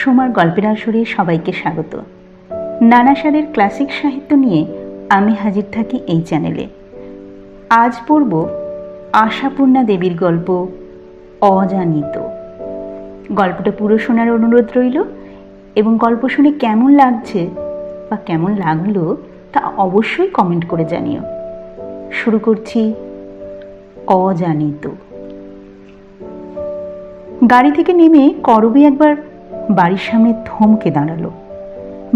সোমার গল্পের আসরে সবাইকে স্বাগত। নানা স্বাদের ক্লাসিক সাহিত্য নিয়ে আমি হাজির থাকি এই চ্যানেলে। আজ পড়ব আশাপূর্ণা দেবীর গল্প অজানিত। গল্পটা পুরো শোনার অনুরোধ রইল এবং গল্প শুনে কেমন লাগছে বা কেমন লাগলো তা অবশ্যই কমেন্ট করে জানিও। শুরু করছি অজানিত। গাড়ি থেকে নেমে করবী একবার বাড়ির সামনে থমকে দাঁড়ালো।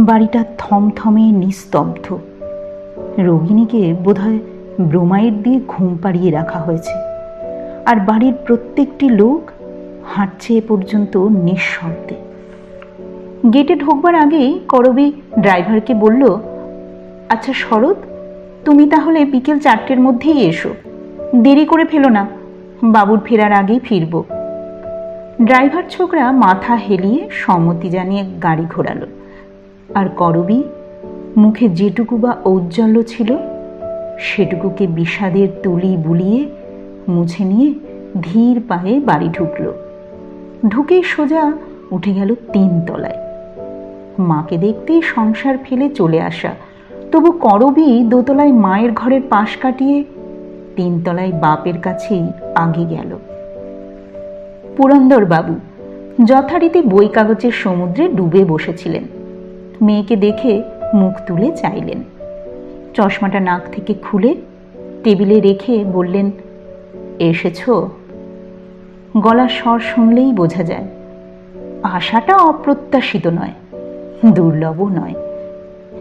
বাড়িটা থমথমে নিস্তব্ধ। রোগিণীকে বোধহয় ব্রোমাইড দিয়ে ঘুম পাড়িয়ে রাখা হয়েছে, আর বাড়ির প্রত্যেকটি লোক হাঁটছে এ পর্যন্ত নিঃশব্দে। গেটে ঢোকবার আগেই করবী ড্রাইভারকে বলল, আচ্ছা শরৎ, তুমি তাহলে বিকেল 4টের মধ্যেই এসো, দেরি করে ফেলো না, বাবুর ফেরার আগেই ফিরব। ড্রাইভার ছোকরা মাথা হেলিয়ে সম্মতি জানিয়ে গাড়ি ঘোরালো, আর করবী মুখে যেটুকু বা ঔজ্জ্বল্য ছিল সেটুকুকে বিষাদের তুলি বুলিয়ে মুছে নিয়ে ধীর পায়ে বাড়ি ঢুকল। ঢুকেই সোজা উঠে গেল 3 তলায়। মাকে দেখতে সংসার ফেলে চলে আসা, তবু করবী দোতলায় মায়ের ঘরের পাশ কাটিয়ে 3 তলায় বাপের কাছেই আগে গেল। পুরন্দরবাবু যথারীতি বই কাগজের সমুদ্রে ডুবে বসেছিলেন। মেয়েকে দেখে মুখ তুলে চাইলেন। চশমাটা নাক থেকে খুলে টেবিলে রেখে বললেন, এসেছ? গলার স্বর শুনলেই বোঝা যায় আশাটা অপ্রত্যাশিত নয়, দুর্লভও নয়,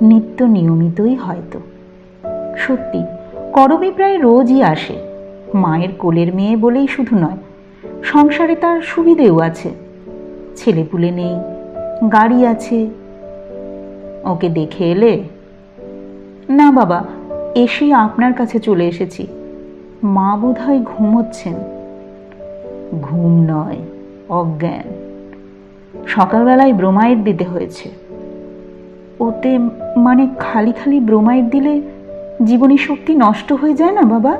নিত্য নিয়মিতই হয়তো। সত্যি করবী প্রায় রোজই আসে। মায়ের কোলের মেয়ে বলেই শুধু নয়, সংসারে তার সুবিধেও আছে। ছেলেপুলে নেই, গাড়ি আছে। ওকে দেখে এলে? না বাবা, এসেই আপনার কাছে চলে এসেছি। মা বোধহয় ঘুমোচ্ছেন। ঘুম নয়, অজ্ঞান। সকালবেলায় ব্রোমাইড দিতে হয়েছে। ওতে মানে খালি খালি ব্রোমাইড দিলে জীবনী শক্তি নষ্ট হয়ে যায় না বাবা?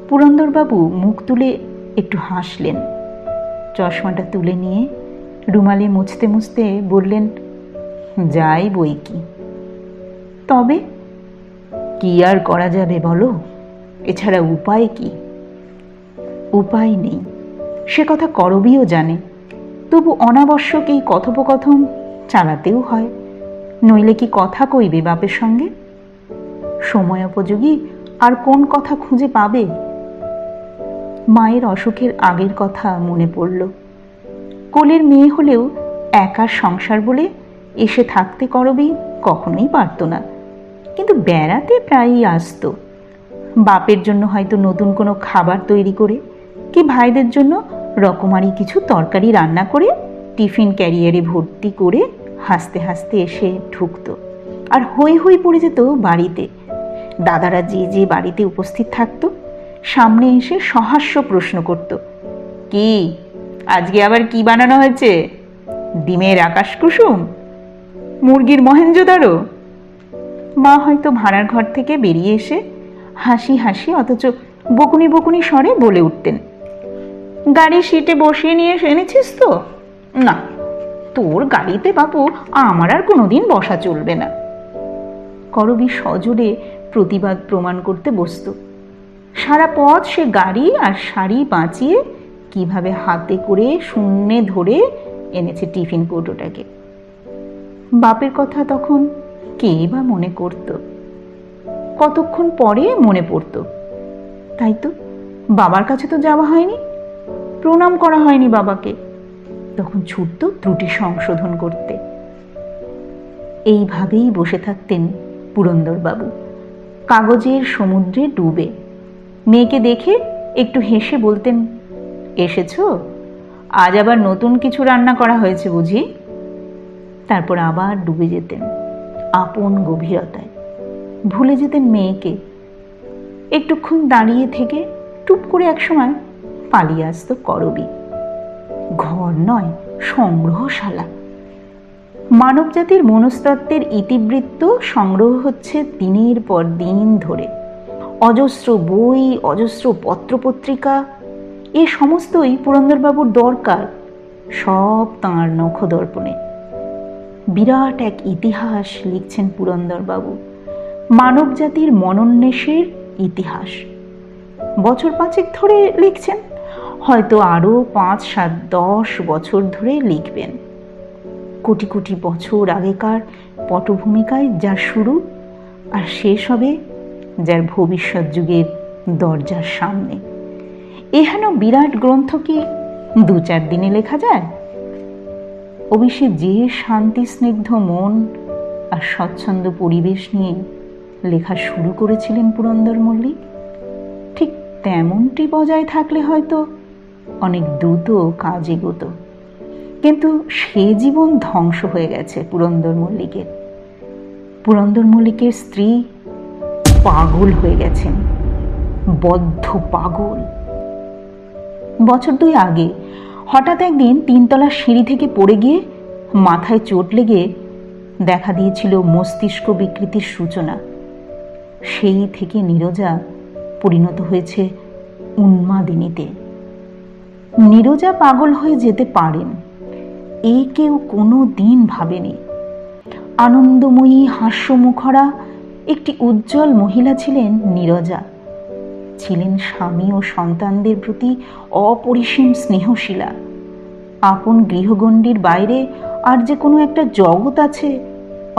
পুরন্দরবাবু মুখ তুলে একটু হাসলেন। চশমাটা তুলে নিয়ে রুমালে মুছতে মুছতে বললেন, যাই বই কি। তবে কি আর করা যাবে বলো, এছাড়া উপায় কি? উপায় নেই, সে কথা করবীও জানে। তবু অনাবশ্যক এই কথোপকথন চালাতেও হয়, নইলে কি কথা কইবে বাপের সঙ্গে? সময়োপযোগী আর কোন কথা খুঁজে পাবে? মায়ের অসুখের আগের কথা মনে পড়ল। কোলের মেয়ে হলেও একার সংসার বলে এসে থাকতে করবী কখনোই পারত না, কিন্তু বেড়াতে প্রায়ই আসত। বাপের জন্য হয়তো নতুন কোনো খাবার তৈরি করে, কি ভাইদের জন্য রকমারি কিছু তরকারি রান্না করে টিফিন ক্যারিয়ারে ভর্তি করে হাসতে হাসতে এসে ঢুকত, আর হই হই পড়ে যেত বাড়িতে। দাদারা যে যে বাড়িতে উপস্থিত থাকত সামনে এসে সহাস্য প্রশ্ন করত, কি আজকে আবার কি বানানো হয়েছে? ডিমের আকাশ কুসুম? মুরগির মহেঞ্জোদারো? মা হয়তো ভাড়ার ঘর থেকে বেরিয়ে এসে হাসি হাসি অথচ বকুনি বকুনি স্বরে বলে উঠতেন, গাড়ি সিটে বসিয়ে নিয়ে এনেছিস তো? না, তোর গাড়িতে বাপু আমার আর কোনোদিন বসা চলবে না। করবী সজোরে প্রতিবাদ প্রমাণ করতে বসত। সারা পথ সে গাড়ি আর শাড়ি বাঁচিয়ে কিভাবে হাতে করে শূন্যে ধরে এনেছে টিফিন কৌটোটাকে। বাপের কথা তখন কে বা মনে করত? কতক্ষণ পরে মনে পড়ত। তাই তো, বাবার কাছে তো যাওয়া হয়নি, প্রণাম করা হয়নি বাবাকে। তখন ছুটত ত্রুটি সংশোধন করতে। এইভাবেই বসে থাকতেন পুরন্দরবাবু, কাগজের সমুদ্রে ডুবে। মেয়েকে দেখে একটু হেসে বলতেন, এসেছ? আজ আবার নতুন কিছু রান্না করা হয়েছে বুঝি? তারপর আবার ডুবে যেতেন আপন গভীরতায়, ভুলে যেতেন মেয়েকে। একটুক্ষণ দাঁড়িয়ে থেকে টুপ করে একসময় পালিয়ে আসতো করবী। ঘর নয়, সংগ্রহশালা। মানবজাতির মনস্তত্ত্বের ইতিবৃত্ত সংগ্রহ হচ্ছে দিনের পর দিন ধরে। অজস্র বই, অজস্র পত্রপত্রিকা, এ সমস্তই পুরন্দরবাবুর দরকার। সব তাঁর নখদর্পণে। বিরাট এক ইতিহাস লিখছেন পুরন্দরবাবু, মানব জাতির মনোন্মেষের ইতিহাস। বছর 5 ধরে লিখছেন, হয়তো আরো 5, 7, 10 বছর ধরে লিখবেন। কোটি কোটি বছর আগেকার পটভূমিকায় যার শুরু, আর শেষ হবে যার ভবিষ্যৎ যুগের দরজার সামনে। এহেন বিরাট গ্রন্থ কি 2-4 দিনে লেখা যায়? অবশ্যই যে শান্তি স্নিগ্ধ মন আর স্বচ্ছন্দ পরিবেশ নিয়ে লেখা শুরু করেছিলেন পুরন্দর মল্লিক, ঠিক তেমনটি বজায় থাকলে হয়তো অনেক দ্রুত কাজ এগোতো। কিন্তু সে জীবন ধ্বংস হয়ে গেছে পুরন্দর মল্লিকের। পুরন্দর মল্লিকের স্ত্রী পাগল হয়ে গেছেন, বদ্ধ পাগল। বছর 2 আগে হঠাৎ একদিন 3 তলার সিঁড়ি থেকে পড়ে গিয়ে মাথায় চোট লেগে দেখা দিয়েছিল মস্তিষ্ক বিকৃতির সূচনা। সেই থেকে নীরজা পরিণত হয়েছে উন্মাদিনীতে। নীরজা পাগল হয়ে যেতে পারেন, এ কেউ কোনো দিন ভাবেনি। আনন্দময়ী হাস্যমুখরা একটি উজ্জ্বল মহিলা ছিলেন নীরজা। ছিলেন স্বামী ও সন্তানদের প্রতি অপরিসীম স্নেহশীলা। আপন গৃহগণ্ডির বাইরে আর যে কোনো একটা জগৎ আছে,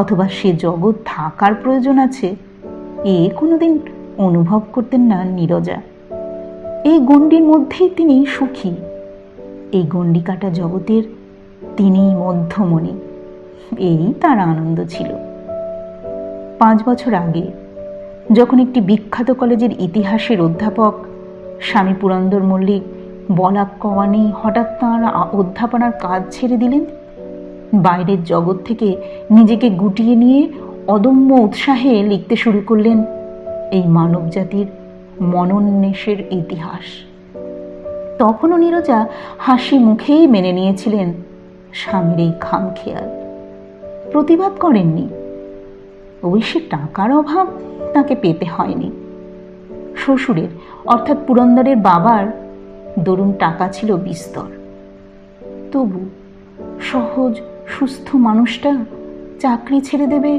অথবা সে জগৎ থাকার প্রয়োজন আছে, এ কোনোদিন অনুভব করতেন না নীরজা। এই গণ্ডির মধ্যেই তিনি সুখী। এই গণ্ডি কাটা জগতের তিনিই মধ্যমণি, এই তার আনন্দ ছিল। 5 বছর আগে যখন একটি বিখ্যাত কলেজের ইতিহাসের অধ্যাপক স্বামী পুরন্দর মল্লিক বলাক কওয়ানি হঠাৎ তাঁর অধ্যাপনার কাজ ছেড়ে দিলেন, বাইরের জগৎ থেকে নিজেকে গুটিয়ে নিয়ে অদম্য উৎসাহে লিখতে শুরু করলেন এই মানব জাতির মনোন্মেষের ইতিহাস। তখনও নীরজা হাসি মুখেই মেনে নিয়েছিলেন স্বামীর এই খামখেয়াল, প্রতিবাদ করেননি। অবশ্য টাকার অভাব তাকে পেতে হয়নি। শ্বশুরের অর্থাৎ পুরন্দরের বাবার দরুন টাকা ছিল বিস্তর। তবু সহজ সুস্থ মানুষটা চাকরি ছেড়ে দেবে,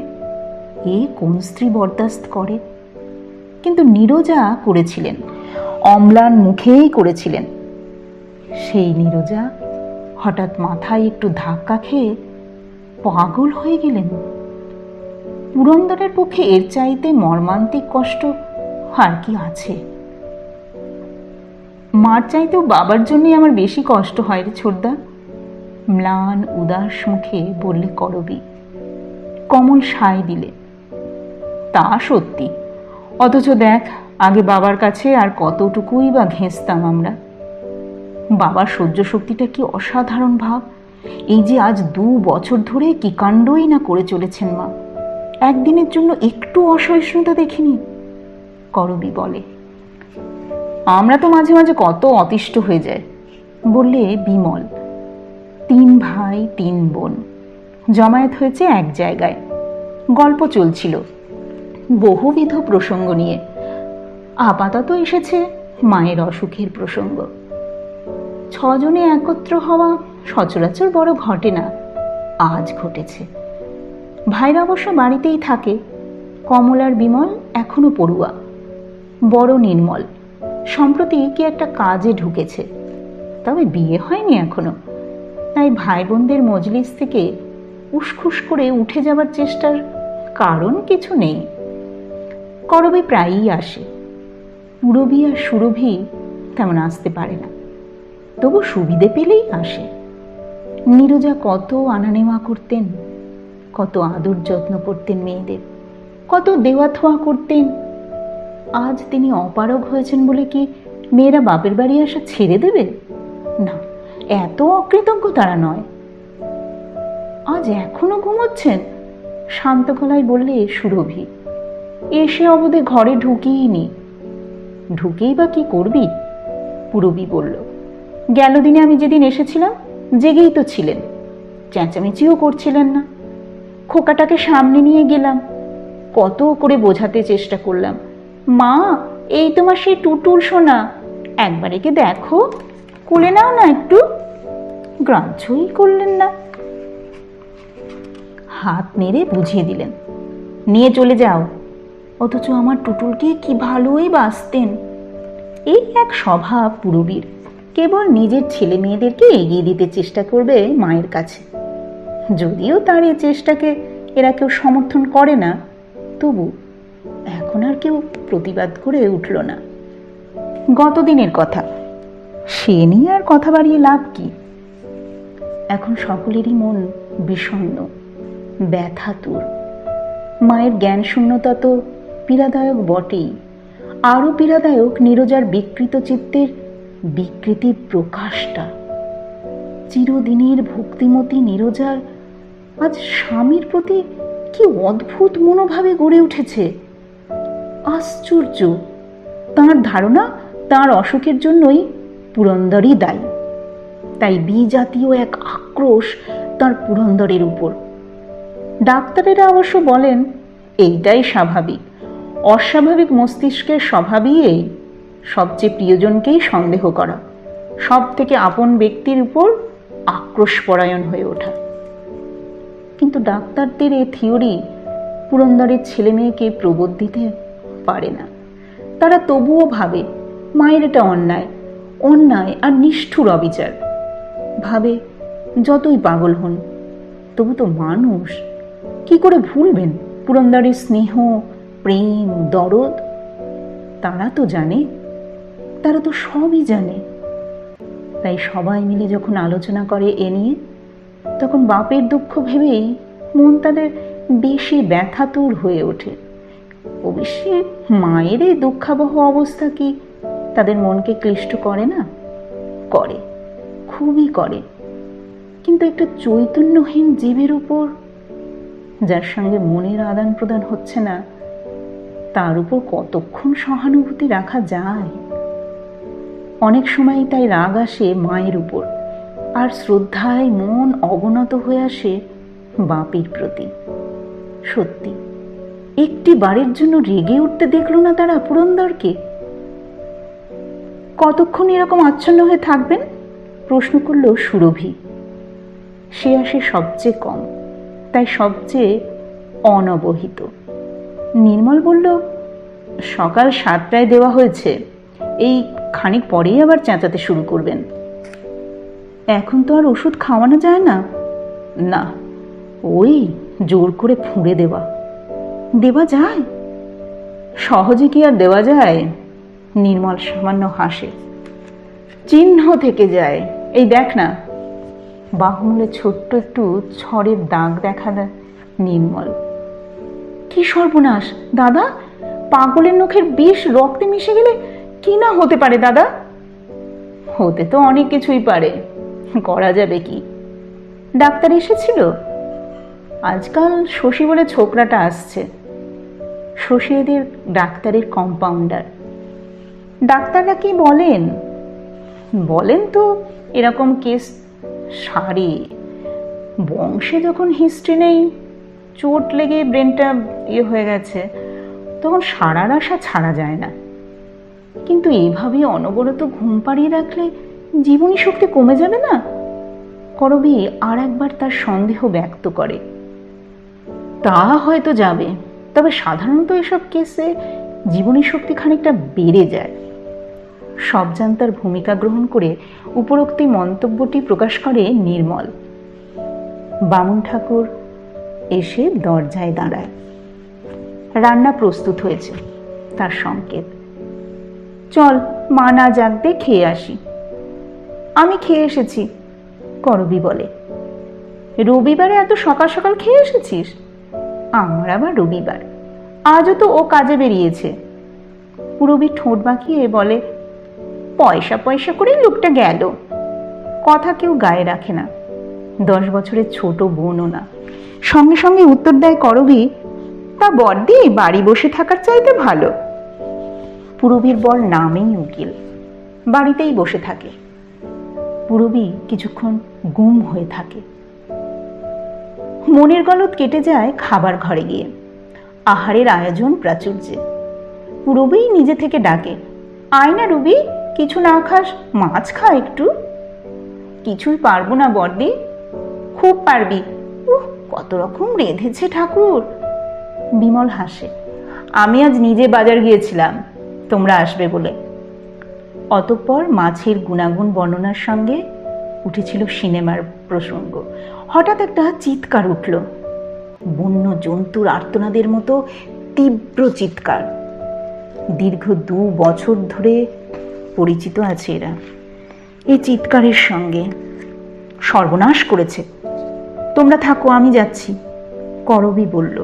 এ কোন স্ত্রী বরদাস্ত করে? কিন্তু নীরজা করেছিলেন, অম্লান মুখেই করেছিলেন। সেই নীরজা হঠাৎ মাথায় একটু ধাক্কা খেয়ে পাগল হয়ে গেলেন। পুরন্দরের পক্ষে এর চাইতে মর্মান্তিক কষ্ট আর কি আছে? মার চাইতেও বাবার জন্যই আমার বেশি কষ্ট হয় রে ছোটদা, ম্লান উদাস মুখে বললে করবী। কমল সায় দিলে, তা সত্যি, অথচ দেখ আগে বাবার কাছে আর কতটুকুই বা ঘেঁষতাম আমরা। বাবার সহ্য শক্তিটা কি অসাধারণ ভাব! এই যে আজ 2 বছর ধরে কি কাণ্ডই না করে চলেছেন মা, একদিনের জন্য একটু অসহিষ্ণুতা দেখিনি। করবী বলে, আমরা তো মাঝে মাঝে কত অতিষ্ঠ হয়ে যায়, বললে বিমল। 3 ভাই 3 বোন জমায়েত হয়েছে এক জায়গায়, গল্প চলছিল বহুবিধ প্রসঙ্গ নিয়ে। আপাতত এসেছে মায়ের অসুখের প্রসঙ্গ। 6 জনে একত্র হওয়া সচরাচর বড় ঘটে না, আজ ঘটেছে। ভাইরা অবশ্য বাড়িতেই থাকে। কমল আর বিমল এখনো পড়ুয়া, বড় নির্মল সম্প্রতি কি একটা কাজে ঢুকেছে, তবে বিয়ে হয়নি এখনো। তাই ভাই বোনদের মজলিস থেকে উসখুস করে উঠে যাবার চেষ্টার কারণ কিছু নেই। করবী প্রায়ই আসে, পুরবী আর সুরভি তেমন আসতে পারে না, তবু সুবিধে পেলেই আসে। নীরজা কত আনানেওয়া করতেন, কত আদর যত্ন করতেন মেয়েদের, কত দেওয়া থোয়া করতেন। আজ তিনি অপারগ হয়েছেন বলে কি মেয়েরা বাপের বাড়ি আসা ছেড়ে দেবে? না, এত অকৃতজ্ঞ তারা নয়। আজ এখনো ঘুমোচ্ছেন, শান্ত গলায় বললে সুরভি। এসে অবধি ঘরে ঢুকিয়েনি। ঢুকেই বা কি করবি? পুরবী বলল, গেল দিনে আমি যেদিন এসেছিলাম জেগেই তো ছিলেন, চেঁচামেচিও করছিলেন না। খোকাটাকে সামনে নিয়ে গেলাম, কত করে বোঝাতে চেষ্টা করলাম, মা এই তোমার সেই টুটুল সোনা, একবার একে দেখো, কোলে নাও না একটু। গ্রাহ্যই করলেন না। হাত নেড়ে বুঝিয়ে দিলেন, নিয়ে চলে যাও। অথচ আমার টুটুলকে কি ভালোই বাসতেন। এই এক স্বভাব পুরবীর, কেবল নিজের ছেলে মেয়েদেরকে এগিয়ে দিতে চেষ্টা করবে মায়ের কাছে। যদিও তার এই চেষ্টাকে এরা কেউ সমর্থন করে না, তবু এখন আর কেউ প্রতিবাদ করে উঠল না। গতদিনের কথা, সে নিয়ে আর কথা বাড়িয়ে লাভ কি? এখন সকলেরই মন বিষণ্ণ, ব্যথাতুর। মায়ের জ্ঞান শূন্যতা তো পীড়াদায়ক বটেই, আরও পীড়াদায়ক নীরজার বিকৃত চিত্তের বিকৃতি প্রকাশটা। চিরদিনের ভক্তিমতী নীরজার আজ স্বামীর প্রতি কি অদ্ভুত মনোভাবে গড়ে উঠেছে। আশ্চর্য! তাঁর ধারণা তাঁর অসুখের জন্যই পুরন্দরই দায়ী। তাই বিজাতীয় এক আক্রোশ তাঁর পুরন্দরের উপর। ডাক্তারেরা অবশ্য বলেন এইটাই স্বাভাবিক। অস্বাভাবিক মস্তিষ্কের স্বভাবই এই, সবচেয়ে প্রিয়জনকেই সন্দেহ করা, সব থেকে আপন ব্যক্তির উপর আক্রোশপরায়ণ হয়ে ওঠা। কিন্তু ডাক্তারদের এই থিওরি পুরন্দরের ছেলে মেয়েকে প্রবোধ দিতে পারে না। তারা তবুও ভাবে মায়ের এটা অন্যায়, অন্যায় আর নিষ্ঠুর অবিচার। ভাবে যতই পাগল হন, তবু তো মানুষ, কি করে ভুলবেন পুরন্দরের স্নেহ, প্রেম, দরদ? তারা তো জানে, তারা তো সবই জানে। তাই সবাই মিলে যখন আলোচনা করে এ নিয়ে, তখন বাপের দুঃখ ভেবেই মন তাদের বেশি ব্যথাতুর হয়ে ওঠে। অবশ্যই মায়ের এই দুঃখাবহ অবস্থা কি তাদের মনকে ক্লিষ্ট করে না? করে, খুবই করে। কিন্তু একটা চৈতন্যহীন জীবের উপর, যার সঙ্গে মনের আদান প্রদান হচ্ছে না, তার উপর কতক্ষণ সহানুভূতি রাখা যায়? অনেক সময় তাই রাগ আসে মায়ের উপর, আর শ্রদ্ধায় মন অবনত হয়ে আসে বাপের প্রতি। সত্যি, একটি বারের জন্য রেগে উঠতে দেখল না তারা পুরন্দরকে। কতক্ষণ এরকম আচ্ছন্ন হয়ে থাকবেন? প্রশ্ন করল সুরভি। সে আসে সবচেয়ে কম, তাই সবচেয়ে অনবহিত। নির্মল বলল, সকাল 7টায় দেওয়া হয়েছে, এই খানিক পরেই আবার চেঁচাতে শুরু করবেন। এখন তো আর ওষুধ খাওয়ানো যায় না। না, ওই জোর করে ফুঁড়ে দেওয়া যায়? সহজে কি আর দেওয়া যায়? নির্মল সামান্য হাসে। চিহ্ন থেকে যায়, এই দেখ না। বাহুমূলে ছোট্ট একটু ছড়ের দাগ দেখা দেয় নির্মল। কি সর্বনাশ দাদা! পাগলের নখের বিষ রক্তে মিশে গেলে কি না হতে পারে দাদা? হতে তো অনেক কিছুই পারে, করা যাবে কি? ডাক্তার এসেছিল? আজকাল শশী বলে ছোকরাটা আসছে। শশী এদের ডাক্তারের কম্পাউন্ডার। ডাক্তাররা কি বলেন? বলেন তো এরকম কেস সারে। বংশে যখন হিস্ট্রি নেই, চোট লেগে ব্রেনটা হয়ে গেছে, তখন সারার আশা ছাড়া যায় না। কিন্তু এইভাবে অনবরত ঘুম পাড়িয়ে রাখলে জীবনী শক্তি কমে যাবে না? করবী আর একবার তার সন্দেহ ব্যক্ত করে। তা হয়তো যাবে, তবে সাধারণত এসব কেসে জীবনী শক্তি খানিকটা বেড়ে যায়। সবজান্তার ভূমিকা গ্রহণ করে উপরোক্ত মন্তব্যটি প্রকাশ করে নির্মল। বামুন ঠাকুর এসে দরজায় দাঁড়ায়। রান্না প্রস্তুত হয়েছে, তার সংকেত। চল, মা না জাগতে খেয়ে আসি। আমি খেয়ে এসেছি, করবী বলে। রবিবারে এত সকাল সকাল খেয়ে এসেছিস? আমার আবার রবিবার, আজও তো ও কাজে বেরিয়েছে। পুরবী ঠোঁট বাঁকিয়ে বলে, পয়সা পয়সা করেই লোকটা গেল। কথা কেউ গায়ে রাখে না, 10 বছরের ছোট বোনও না। সঙ্গে সঙ্গে উত্তর দেয় করবী, তা বড়দি বাড়ি বসে থাকার চাইতে ভালো। পুরবীর বর নামেই উকিল, বাড়িতেই বসে থাকে। পুরবী কিছুক্ষণ গুম হয়ে থাকে। মনের গলদ কেটে যায় খাবার ঘরে গিয়ে। আহারের আয়োজন প্রাচুর্যে। পুরবী নিজে থেকে ডাকে, আয় না রুবি, কিছু না খাস? মাছ খা একটু। কিছুই পারবো না বড়দি। খুব পারবি, কত রকম রেঁধেছে ঠাকুর। বিমল হাসে। আমি আজ নিজে বাজার গিয়েছিলাম তোমরা আসবে বলে। অতঃপর মাছের গুণাগুণ বর্ণনার সঙ্গে উঠেছিল সিনেমার প্রসঙ্গ। হঠাৎ একটা চিৎকার উঠল, বন্য জন্তুর আর্তনাদের মতো তীব্র চিৎকার। দীর্ঘ 2 বছর ধরে পরিচিত আছে এরা এই চিৎকারের সঙ্গে। সর্বনাশ করেছে। তোমরা থাকো, আমি যাচ্ছি, করবী বলল।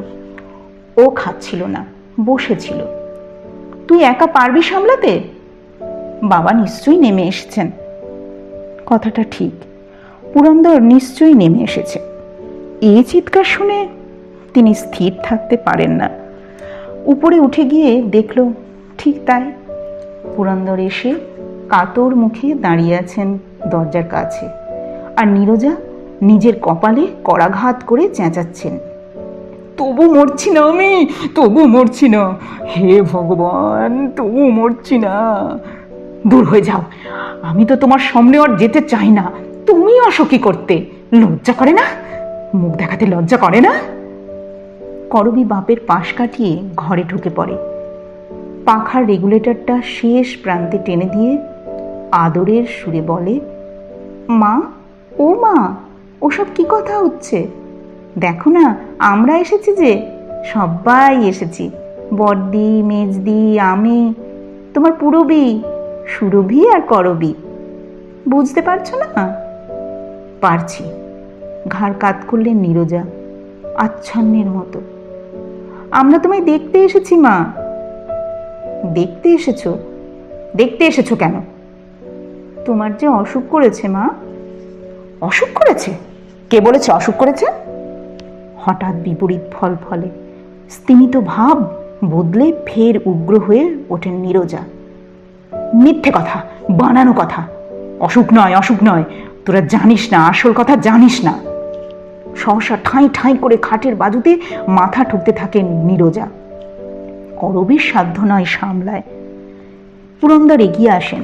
ও খাচ্ছিল না, বসেছিল। তুই একা পারবি সামলাতে? বাবা নিশ্চয়ই নেমে এসেছেন। কথাটা ঠিক, পুরন্দর নিশ্চয়ই নেমে এসেছে। এই চিৎকার শুনে তিনি স্থির থাকতে পারেন না। উপরে উঠে গিয়ে দেখল ঠিক তাই। পুরন্দর এসে কাতর মুখে দাঁড়িয়ে আছেন দরজার কাছে, আর নীরজা নিজের কপালে করাঘাত করে চেঁচাচ্ছেন, তবু মরছি না আমি, তবু মরছি না, হে ভগবান, তবু মরছি না। দূর হয়ে যাও, আমি তো তোমার সামনে আর যেতে চাই না। তুমি আসো কি করতে? লজ্জা করে না? মুখ দেখাতে লজ্জা করে না? করবী বাপের পাশ কাটিয়ে ঘরে ঢুকে পড়ে। পাখার রেগুলেটরটা শেষ প্রান্তে টেনে দিয়ে আদরের সুরে বলে, মা, ও মা, ওসব কি কথা হচ্ছে? দেখো না, আমরা এসেছি যে, সবাই এসেছি। বড়দি, মেজদি, আমি, তোমার পুরবী, সুরভি আর করবী। বুঝতে পারছো না? পারছি, ঘাড় কাত করলেন নীরজা আচ্ছন্নের মতো। আমরা তোমায় দেখতে এসেছি মা। দেখতে এসেছো? দেখতে এসেছো কেন? তোমার যে অসুখ করেছে মা। অসুখ করেছে? কে বলেছে অসুখ করেছে? হঠাৎ বিপরীত ফল ফলে স্তিমিত ভাব বদলে ফের উগ্র হয়ে ওঠেন নীরজা। মিথ্যে কথা, বানানো কথা। অসুখ নয়, অসুখ নয়, তোরা জানিস না, আসল কথা জানিস না। সহসা ঠাঁই ঠাঁই করে খাটের বাজুতে মাথা ঠুকতে থাকেন নীরজা। করবীর সাধ্য নয় সামলায়। পুরন্দর এগিয়ে আসেন,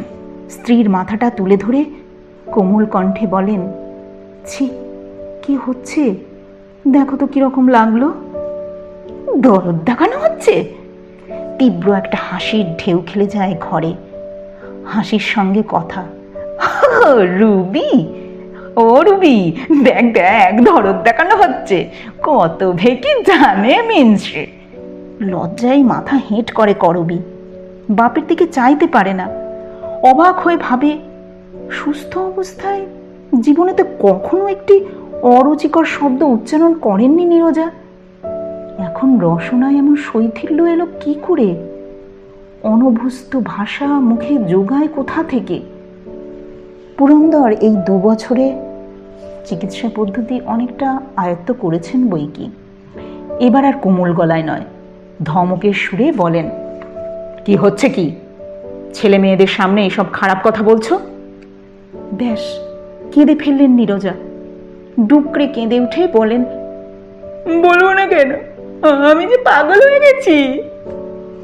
স্ত্রীর মাথাটা তুলে ধরে কোমল কণ্ঠে বলেন, ছি, কি হচ্ছে? দেখো তো কিরকম লাগলো। দরদ দেখানো হচ্ছে? তীব্র একটা হাসির ঢেউ খেলে যায় ঘরে। হাসির সঙ্গে কথা। রুবি, ও রুবি, দেখ দেখ, দরদ দেখানো হচ্ছে। কত ভেকি জানে মিনসে। লজ্জায় মাথা হেঁট করে করবী। বাপের দিকে চাইতে পারে না। অবাক হয়ে ভাবে, সুস্থ অবস্থায় জীবনে তো কখনো একটি অরুচিকর শব্দ উচ্চারণ করেননি নীরজা। এখন রসনায় এমন শৈথিল্য এলো কি করে? অনভ্যস্ত ভাষা মুখে জোগায় কোথা থেকে? পুরন্দর এই 2 বছরে চিকিৎসা পদ্ধতি অনেকটা আয়ত্ত করেছেন বই কি। এবার আর কোমল গলায় নয়, ধমকের সুরে বলেন, কি হচ্ছে কি? ছেলে মেয়েদের সামনে এসব খারাপ কথা বলছো? ব্যাস, কেঁদে ফেললেন নীরজা। ডুকরে কেঁদে উঠে বলেন, বলবো না কেন, আমি যে পাগল হয়ে গেছি।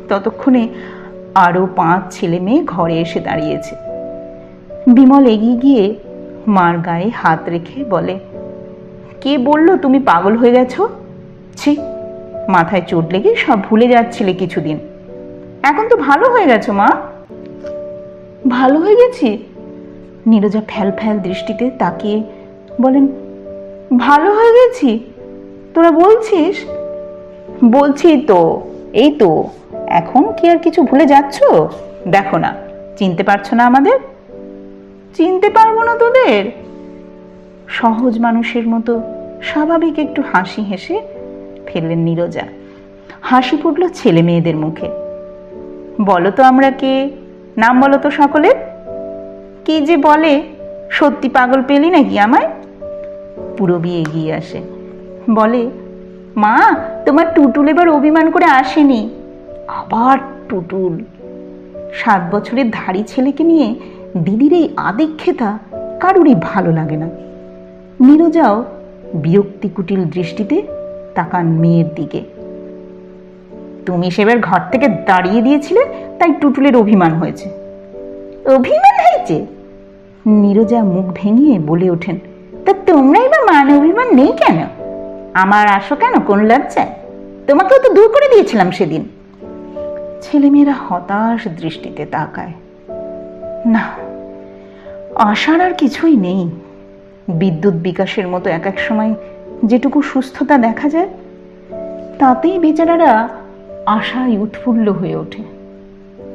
ততক্ষণে আরো 5 ছেলে মেয়ে ঘরে এসে দাঁড়িয়েছে। বিমল এগিয়ে গিয়ে মার গায়ে হাত রেখে বলে, কে বললো তুমি পাগল হয়ে গেছো? ছি, মাথায় চোট লেগে সব ভুলে যাচ্ছিলে কিছুদিন, এখন তো ভালো হয়ে গেছো মা। ভালো হয়ে গেছি? নীরজা ফ্যাল ফ্যাল দৃষ্টিতে তাকিয়ে বলেন, ভালো হয়ে গেছি? তোরা বলছিস? বলছি তো, এই তো। এখন কি আর কিছু ভুলে যাচ্ছ? দেখো না, চিনতে পারছো না আমাদের? চিনতে পারবো না তোদের? সহজ মানুষের মতো স্বাভাবিক একটু হাসি হেসে ফেললেন নীরজা। হাসি ফুটল ছেলে মেয়েদের মুখে। বলো তো আমরা কে? নাম বলো তো সকলের। কি যে বলে, সত্যি পাগল পেলি নাকি আমায়? পুরবী এগিয়ে আসে, বলে, মা, তোমার টুটুল এবার অভিমান করে আসেনি। আবার টুটুল? 7 বছরের ধাড়ি ছেলেকে নিয়ে দিদির এই আদিক্ষেতা কারুরই ভালো লাগে না। নীরজাও বিরক্তি কুটিল দৃষ্টিতে তাকান মেয়ের দিকে। তুমি সেবার ঘর থেকে দাঁড়িয়ে দিয়েছিলে, তাই টুটুলের অভিমান হয়েছে। অভিমান হয়েছে? নীরজা মুখ ভেঙে বলে ওঠেন, তা তোমরাই বা মান অভিমান নেই কেন? আমার আসো কেন কোন লজ্জায়? তোমাকেও তো দূর করে দিয়েছিলাম সেদিন। ছেলেমেয়েরা হতাশ দৃষ্টিতে তাকায়। না, আশার আর কিছুই নেই। বিদ্যুৎ বিকাশের মতো এক এক সময় যেটুকু সুস্থতা দেখা যায়, তাতেই বেচারারা আশায় উৎফুল্ল হয়ে ওঠে,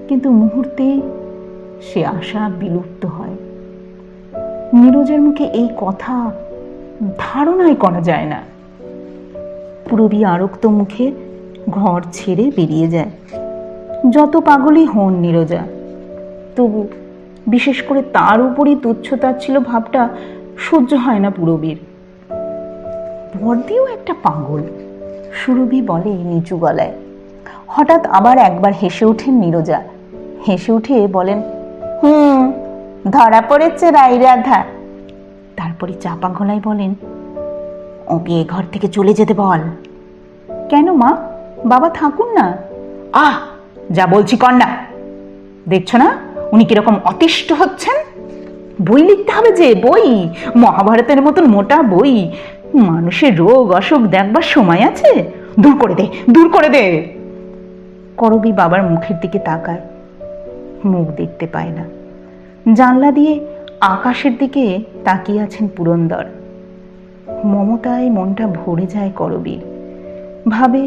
কিন্তু মুহূর্তেই সে আশা বিলুপ্ত হয়। নীরজার মুখে এই কথা ধারণাই করা যায় না। পুরবী আরক্ত মুখে ঘর ছেড়ে বেরিয়ে যায়। যত পাগলই হন নীরজা, তবু বিশেষ করে তার উপরই তুচ্ছতাচ্ছিল্য ভাবটা সহ্য হয় না পুরবীর। বর্দিও একটা পাগল, সুরভি বলে নিচু গলায়। হঠাৎ আবার একবার হেসে ওঠেন নীরজা। হেসে উঠে বলেন, ধরা পড়েছে রাই রাধা। তারপরে চাপা গলায় বলেন, ওকে এ ঘর থেকে চলে যেতে বল। কেন মা, বাবা থাকুন না। আহ, যা বলছি কন্যা, দেখছো না উনি কিরকম অতিষ্ঠ হচ্ছেন? বই লিখতে হবে যে, বই, মহাভারতের মতন মোটা বই। মানুষের রোগ অসুখ দেখবার সময় আছে? দূর করে দে, দূর করে দে। করবী বাবার মুখের দিকে তাকায়, মুখ দেখতে পায় না। জানলা দিয়ে আকাশের দিকে তাকিয়ে আছেন পুরন্দর। মমতায় মনটা ভরে যায় করবীর। ভাবে,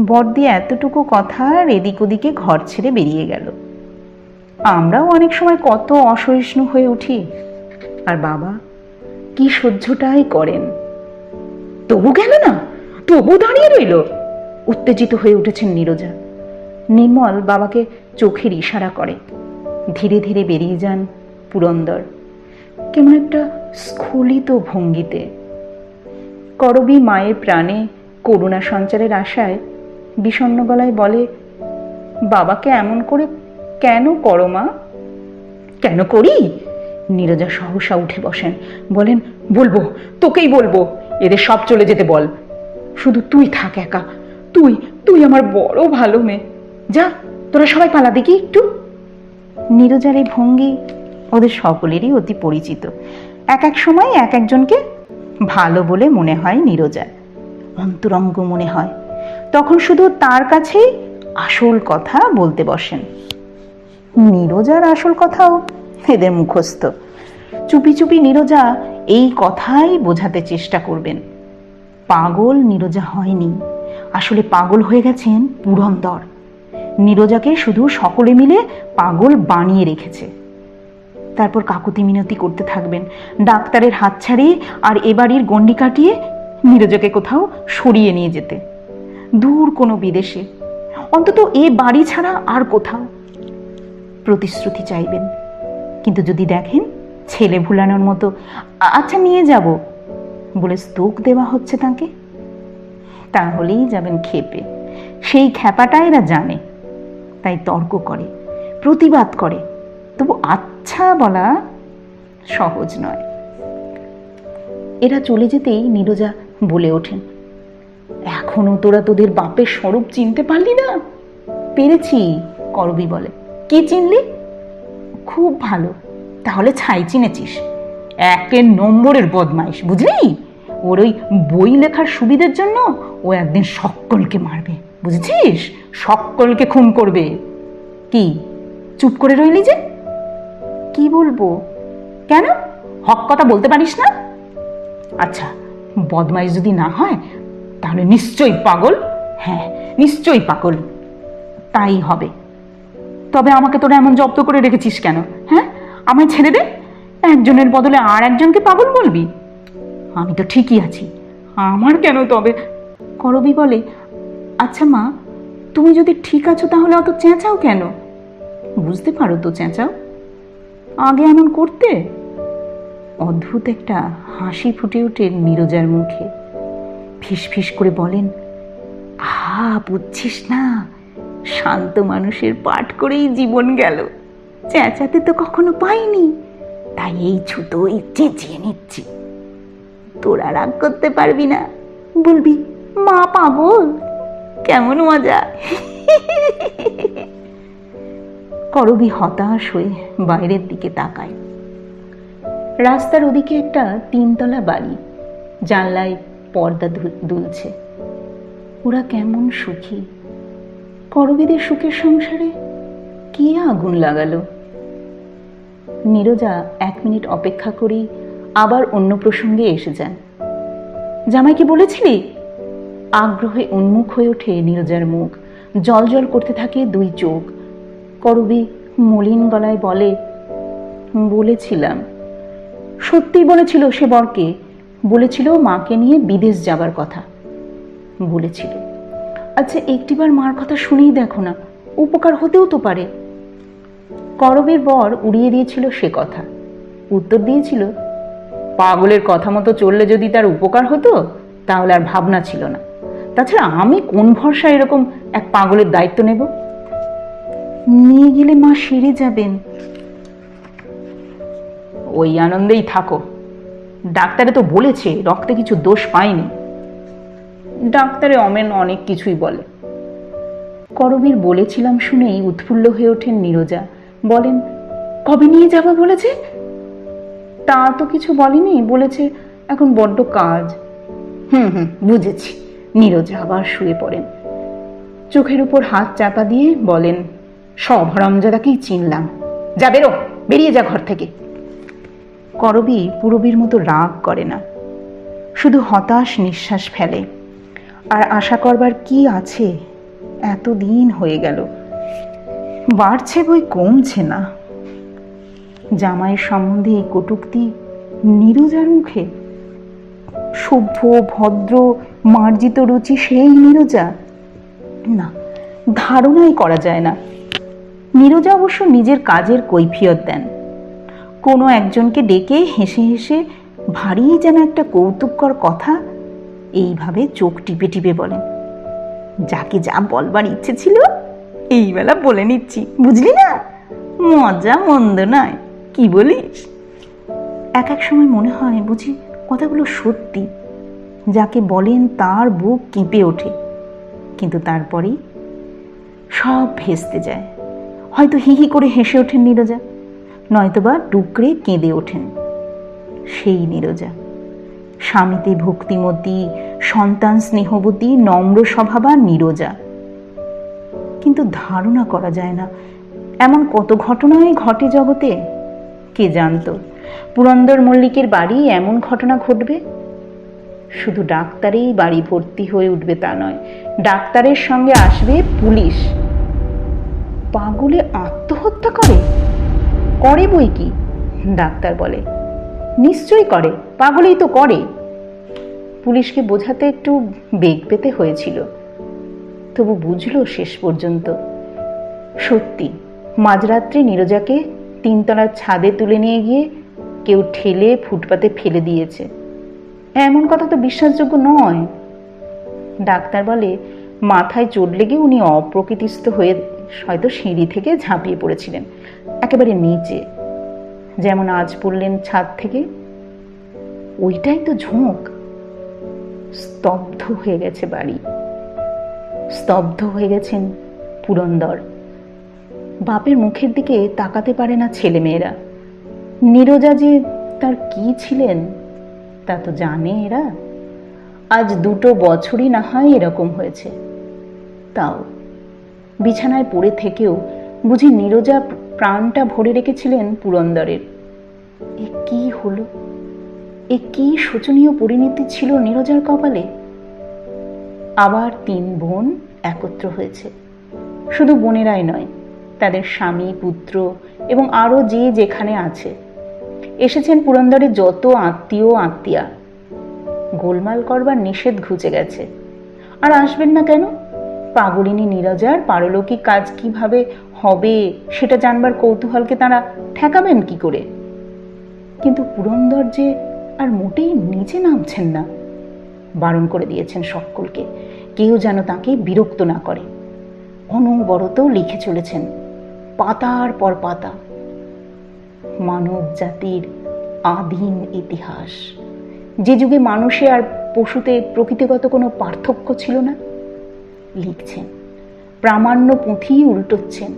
বর্দি এতটুকু কথা আর এদিক ওদিকে ঘর ছেড়ে বেরিয়ে গেল। আমরাও অনেক সময় কত অসহিষ্ণু হয়ে উঠি, আর বাবা কি সহ্যটাই করেন। তবু গেল না, তবু দাঁড়িয়ে রইল। উত্তেজিত হয়ে উঠেছেন নীরজা। নির্মল বাবাকে চোখের ইশারা করে। ধীরে ধীরে বেরিয়ে যান পুরন্দর, কেমন একটা স্খলিত ভঙ্গিতে। করবী মায়ের প্রাণে করুণা সঞ্চারের আশায় বিষণ্ণ গলায় বলে, বাবাকে এমন করে কেন করো মা? কেন করি? নীরজা সহসা উঠে বসেন, বলেন, বলবো, তোকেই বলবো, এদের সব চলে যেতে বল। শুধু তুই থাক একা। তুই তুই আমার বড় ভালো মেয়ে। যা, তোরা সবাই পালা দেখি একটু। নীরজার এই ভঙ্গি ওদের সকলেরই অতি পরিচিত। এক এক সময় এক একজনকে ভালো বলে মনে হয় নীরজার, অন্তরঙ্গ মনে হয়। তখন শুধু তার কাছেই আসল কথা বলতে বসেন। নীরজার আসল কথাও এদের মুখস্থ। চুপি চুপি নীরজা এই কথাই বোঝাতে চেষ্টা করবেন। পাগল নীরজা হয়নি, আসলে পাগল হয়ে গেছেন পুরন্দর। নীরজাকে শুধু সকলে মিলে পাগল বানিয়ে রেখেছে। তারপর কাকুতি মিনতি করতে থাকবেন, ডাক্তারের হাত ছাড়িয়ে আর এ বাড়ির গণ্ডি কাটিয়ে নীরজাকে কোথাও সরিয়ে নিয়ে যেতে, দূর কোনো বিদেশে, অন্তত এ বাড়ি ছাড়া আর কোথাও। প্রতিশ্রুতি চাইবেন, কিন্তু যদি দেখেন ছেলে ভুলানোর মতো আচ্ছা নিয়ে যাব বলে স্তোক দেওয়া হচ্ছে তাকে, তাহলেই যাবেন ক্ষেপে। সেই খ্যাপাটা এরা জানে, তাই তর্ক করে, প্রতিবাদ করে, তবু আচ্ছা বলা সহজ নয়। এরা চলে যেতেই নীরজা বলে ওঠেন, এখনো তোরা তোদের বাপের স্বরূপ চিনতে পারলি না? পেরেছি, করবী বলে। কি চিনলি? খুব ভালো। তাহলে ছাই চিনেছিস? একের নম্বরের বদমাইশ, বুঝলি? ওর ওই বই লেখার সুবিধের জন্য ও একদিন সকলকে মারবে, বুঝেছিস? সকলকে খুন করবে। কি চুপ করে রইলি যে? কি বলবো? কেন, হক কথা বলতে পারিস না? আচ্ছা, বদমাইশ যদি না হয় তাহলে নিশ্চয়ই পাগল। হ্যাঁ, নিশ্চয়ই পাগল। তাই হবে। তবে আমাকে তোরা এমন জব্দ করে রেখেছিস কেন? হ্যাঁ, আমায় ছেড়ে দে। একজনের বদলে আর একজনকে পাগল বলবি? আমি তো ঠিকই আছি, আমার কেন তবে? করবী বলে, আচ্ছা মা, তুমি যদি ঠিক আছো তাহলে অত চেঁচাও কেন? বুঝতে পারো তো চেঁচাও, আগে এমন করতে। অদ্ভুত একটা হাসি ফুটে ওঠে নীরজার মুখে। ফিস ফিস করে বলেন, বুঝছিস না, শান্ত মানুষের পাঠ করেই জীবন গেল। চেঁচাতে তো কখনো পাইনি, তাই এই ছুতোই চেঁচিয়ে নিচ্ছি। তোরা রাগ করতে পারবি না, বলবি মা পাগল, কেমন মজা। করবী হতাশ হয়ে বাইরের দিকে তাকায়। রাস্তার ওদিকে একটা 3তলা বাড়ি, জানলায় পর্দা দুলছে। ওরা কেমন সুখী। করবীদের সুখের সংসারে কে আগুন লাগালো? নীরজা 1 মিনিট অপেক্ষা করেই আবার অন্য প্রসঙ্গে এসে যান। জামাইকে বলেছিলি? আগ্রহে উন্মুখ হয়ে ওঠে নীরজার মুখ, জল জল করতে থাকে 2 চোখ। করবী মলিন গলায় বলে, বলেছিলাম। সত্যি বলেছিল সে বরকে? বলেছিল মাকে নিয়ে বিদেশ যাবার কথা বলেছিল। আচ্ছা, একটিবার মার কথা শুনেই দেখো না, উপকার হতেও তো পারে। করবীর বর উড়িয়ে দিয়েছিল সে কথা, উত্তর দিয়েছিল, পাগলের কথা মতো চললে যদি তার উপকার হতো তাহলে আর ভাবনা ছিল না। তাছাড়া আমি কোন ভরসা এরকম এক পাগলের দায়িত্ব নেব? নিয়ে গেলে মা সেরে যাবেন। ওই আনন্দেই থাকো। ডাক্তারে তো বলেছে রক্তে কিছু দোষ পায়নি। ডাক্তারে অনেক কিছুই বলে। করবীর বলেছিলাম শুনেই উৎফুল্ল হয়ে ওঠেন নীরজা। বলেন, কবে নিয়ে যাব বলেছে? তা তো কিছু বলেনি, বলেছে এখন বড্ড কাজ। বুঝেছি। নীরজা আবার শুয়ে পড়েন। চোখের উপর হাত চাপা দিয়ে বলেন, সব হরামজাদাকেই চিনলাম। যা, বেরো, বেরিয়ে যা ঘর থেকে। করবী পূরবীর মতো রাগ করে না, শুধু হতাশ নিঃশ্বাস ফেলে। আর আশা করবার কি আছে? এতদিন হয়ে গেল, বাড়ছে বই কমছে না। জামাইয়ের সম্বন্ধে এই কটূক্তি নীরজার মুখে? সভ্য, ভদ্র, মার্জিত রুচি সেই নীরজা? না, ধারণাই করা যায় না। নীরজা অবশ্য নিজের কাজের কৈফিয়ত দেন। কোনো একজনকে ডেকে হেসে হেসে ভারী যেন একটা কৌতুককর কথা এইভাবে চোখ টিপে টিপে বলেন, যাকে যা বলবার ইচ্ছে ছিল এই বেলা বলে নিচ্ছি, বুঝলি না? মজা মন্দ নয়, কি বলিস? এক সময় মনে হয় বুঝি কথাগুলো সত্যি। যাকে বলেন তার বুক কেঁপে ওঠে, কিন্তু তারপরেই সব ভেস্তে যায়। হয়তো হিহি করে হেসে ওঠেন নীরজা, নয়তোবা ডুকরে কেঁদে ওঠেন। সেই নীরজা, স্বামীতে ভক্তিমতী, সন্তান স্নেহবতী, নম্র স্বভাবা নীরজা। কিন্তু ধারণা করা যায় না, এমন কত ঘটনাই ঘটে জগতে। কে জানতো পুরন্দর মল্লিকের বাড়ি এমন ঘটনা ঘটবে? শুধু ডাক্তারেই বাড়ি ভর্তি হয়ে উঠবে তা নয়, ডাক্তারের সঙ্গে আসবে পুলিশ। পাগলে আত্মহত্যা করে বই কি? ডাক্তার বলে নিশ্চয়ই করে, পাগলেই তো করে। পুলিশকে বোঝাতে একটু বেগ পেতে হয়েছিল, তবু বুঝলো শেষ পর্যন্ত। সত্যি মাঝরাত্রে নীরজাকে 3তলার ছাদে তুলে নিয়ে গিয়ে কেউ ঠেলে ফুটপাতে ফেলে দিয়েছে। এমন কথা তো বিশ্বাসযোগ্য নয়। ডাক্তার বলে মাথায় চোট লেগে উনি অপ্রকৃতিস্থ হয়ে হয়তো সিঁড়ি থেকে ঝাঁপিয়ে পড়েছিলেন একেবারে নিচে, যেমন আজ পড়লেন ছাদ থেকে। ওইটাই তো ঝোঁক। স্তব্ধ হয়ে গেছে বাড়ি, স্তব্ধ হয়ে গেছেন পুরন্দর। বাপের মুখের দিকে তাকাতে পারে না ছেলেমেয়েরা। নীরজা যে তার কি ছিলেন তা তো জানে এরা। আজ 2 বছরই না হয় এরকম হয়েছে, তাও বিছানায় পড়ে থেকেও বুঝি নীরজা প্রাণটা ভরে রেখেছিলেন পুরন্দরের। এ কি হলো? এ কি শোচনীয় পরিণতি ছিল নীরজার কপালে? আবার 3 বোন একত্র হয়েছে। শুধু বোনেরাই নয়, তাদের স্বামী, পুত্র এবং আরো যে যেখানে আছে এসেছেন পুরন্দরের যত আত্মীয় আত্মীয়া। গোলমাল করবার নিষেধ ঘুচে গেছে। আর আসবেন না কেন? পাগলিনী নীরজার পারলৌকিক কাজ কিভাবে হবে সেটা জানবার কৌতূহলকে তারা ঠেকাবেন কি করে? কিন্তু পুরন্দর যে আর মোটেই নিচে নামছেন না। বারণ করে দিয়েছেন সকলকে, কেউ যেন তাকে বিরক্ত না করে। অনবরত লিখে চলেছেন পাতার পর পাতা। মানব জাতির আদিম ইতিহাস, যে যুগে মানুষে আর পশুতে প্রকৃতিগত কোনো পার্থক্য ছিল না। লিখছেন, প্রামাণ্য পুঁথি উল্টোচ্ছেন,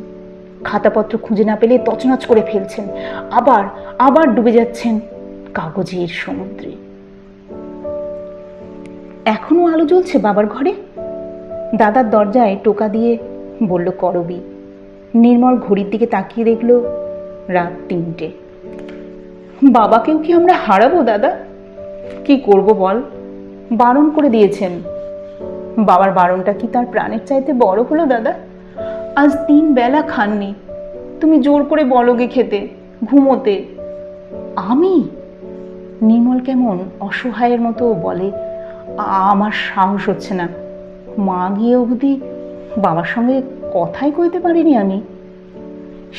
খাতাপত্র খুঁজে না পেলে তছনছ করে ফেলছেন, আবার আবার ডুবে যাচ্ছেন কাগজের সমুদ্রে। এখনো আলো জ্বলছে বাবার ঘরে? দাদার দরজায় টোকা দিয়ে বলল করবি। নির্মল ঘড়ির দিকে তাকিয়ে দেখল রাত 3টে। বাবাকেও কি আমরা হারাবো দাদা? কি করব বল? বারণ করে দিয়েছেন। বাবার বারণটা কি তার প্রাণের চাইতে বড় হলো দাদা? আজ 3 বেলা খাননি, তুমি জোর করে বলোগে খেতে, ঘুমোতে। আমি? নির্মল কেমন অসহায়ের মতো বলে, আমার সাহস হচ্ছে না। মা গিয়ে অবধি বাবার সঙ্গে কথাই কইতে পারিনি আমি।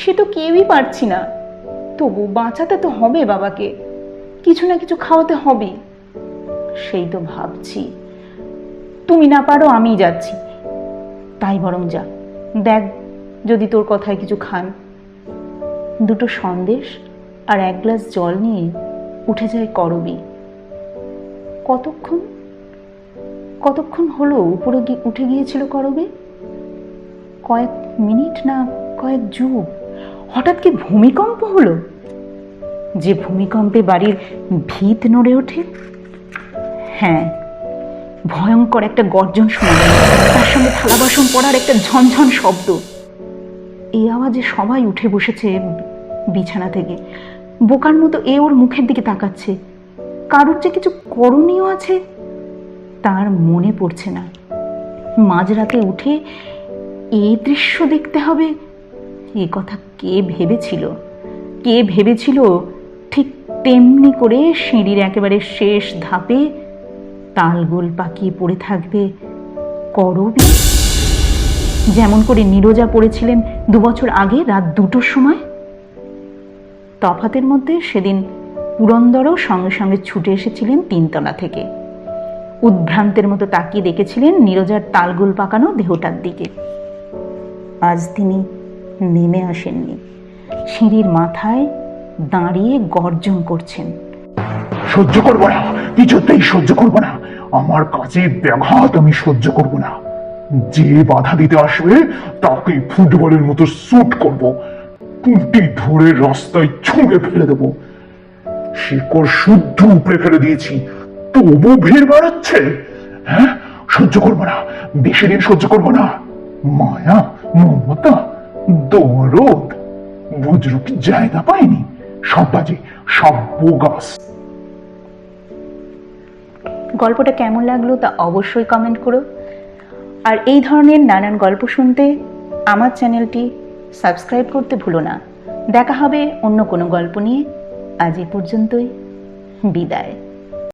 সে তো কেউই পারছি না, তবু বাঁচাতে তো হবে বাবাকে, কিছু না কিছু খাওয়াতে হবে। সেই তো ভাবছি, তুমি না পারো আমি যাচ্ছি। তাই বরং যা, দেখ যদি তোর কথায় কিছু খান। 2টো সন্দেশ আর 1 গ্লাস জল নিয়ে উঠে যায় করবি। কতক্ষণ হলো উপরে উঠে গিয়েছিল করবি? কয়েক মিনিট না কয়েক যুগ। হঠাৎ কি ভূমিকম্প হলো? যে ভূমিকম্পে বাড়ির ভিত নড়ে ওঠে। হ্যাঁ, ভয়ঙ্কর একটা গর্জন শোনা গেল, তার সঙ্গে থালা বাসন পড়ার একটা ঝনঝন শব্দ। এই আওয়াজে সবাই উঠে বসেছে বিছানা থেকে। বোকার মতো এ ওর মুখের দিকে তাকাচ্ছে। কারোর যে কিছু করণীয় আছে তার মনে পড়ছে না। মাঝরাতে উঠে এই দৃশ্য দেখতে হবে, এ কথা কে ভেবেছিল? ঠিক তেমনি করে সিঁড়ির একেবারে শেষ ধাপে তালগোল পাকিয়ে পড়ে থাকবে করবি, যেমন করে নীরজা পড়েছিলেন 2 বছর আগে রাত 2টোর সময়। তফাতের মধ্যে সেদিন পুরন্দরও সঙ্গে সঙ্গে ছুটে এসেছিলেন 3 তলা থেকে। উদ্ভ্রান্তের মতো তাকিয়ে দেখেছিলেন নীরজার তালগোল পাকানো দেহটার দিকে। আজ তিনি নেমে আসেননি, সিঁড়ির মাথায় দাঁড়িয়ে গর্জন করছেন। সহ্য করবো না, কিছুতেই সহ্য করবো না। আমার কাজে ব্যাঘাত আমি সহ্য করবো না। যে বাধা দিতে আসবে তাকে ফুটবলের মতো শুট করব, পুঁটি ধরে রাস্তায় ছুঁড়ে ফেলে দেবো। শিকড় শুদ্ধ উপড়ে ফেলে দিয়েছি, তবু ভিড় বাড়াচ্ছে। হ্যাঁ, সহ্য করবো না, বেশি দিন সহ্য করবো না। মায়া, মমতা, দরদ বুঝলো কি জায়গা পায়নি। সব বাজে, সব বোগাস। গল্পটা কেমন লাগলো তা অবশ্যই কমেন্ট করো। আর এই ধরনের নানান গল্প শুনতে আমার চ্যানেলটি সাবস্ক্রাইব করতে ভুলো না। দেখা হবে অন্য কোনো গল্প নিয়ে। আজ এ পর্যন্তই, বিদায়।